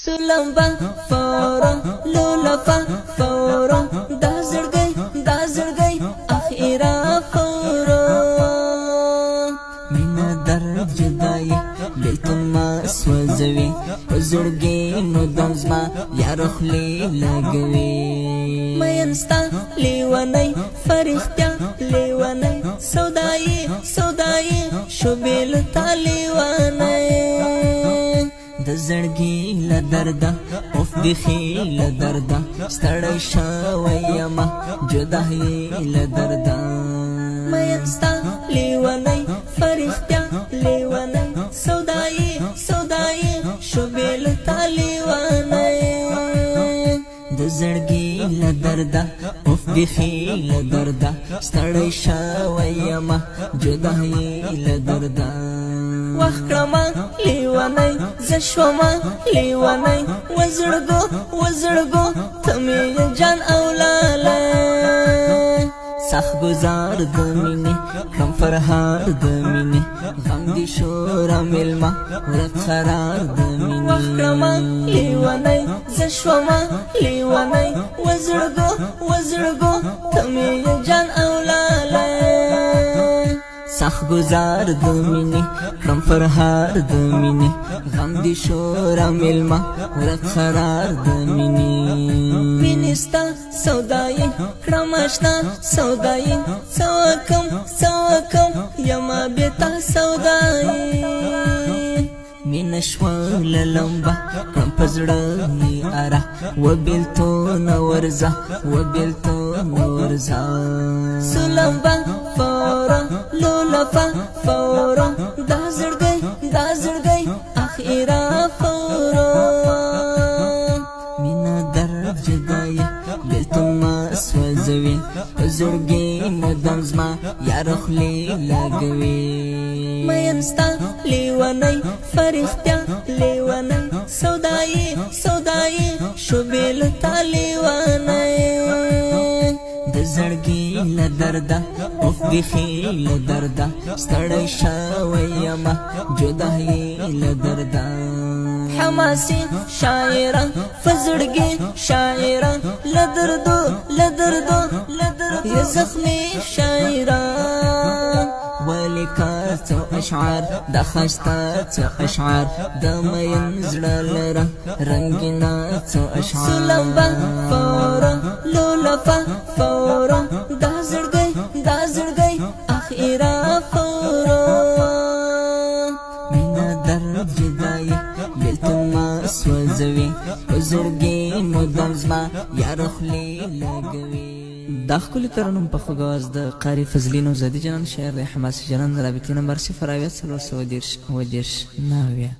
سلمبا فورا لولفا فورا دا زړګي اخیرا فورا مینا در جدای بیلتون ما سوزوی زړګي نو دمزما یا رخلی لګوي مینستا لیوانی فرښتیا لیوانی سودای شوبېل تا لیوانی د زړګي له درده اوف بخي له درده ستړی شوی یمه جدایي له درده مینستا لیونی فرښتیا لیونی سودایي شوبېل تا لیونی د زړګي له درده اوف بخي له درده ستړی شوی یمه جدایي له درده وخت کړمه لیونی زه شومه لیونی وزړګو ته مې جان اولاله سخت گزار د مینې کم فرهار د مینې غم دي شوره مېلمه ورک قرار د مینې وخت کړمه لیونی زه شومه لیونی وزړګو ته مې جان اولاله سخت گزار د مینې کم فرهار د مینې غم دي شوره مېلمه ورک قرار د مینې مینستا سودایي کړم اشنا سودایي څه وکم یما بېتا سودایي مینه شوله لمبه کړم په زړه مې اره وبېلتون ورځه سلمبه فورا لولفا فورا دا زړګي اخیرا فورا مینا در جدای بیلتون ما سوزوي زړګي مدام زما یا رخلی لګوي مینستا لیونی فرښتیا لیونی سودایي شوبېل تا لیونی د زړګي له درده اوف بخي له درده ستړی شوی یمه جدایي له درده حماسي شاعره فزړګي شاعره لدردو یا زخمي شاعره ولیکا څو اشعار د خسته څو اشعار د مین زړه لره رنګینا څو اشعار سلمبا فورا لولفا فورا دا زړګي اخیرا فورا مینا در جدای بیلتون ما سوزوي زړګي مدام زما یا رخلی لګوي دا ښکلي ترنم په خوږ اواز د قاري فضلین او زادي جنان شاعر د حماسي جنان رابطې نمبر 0 اویا 410 9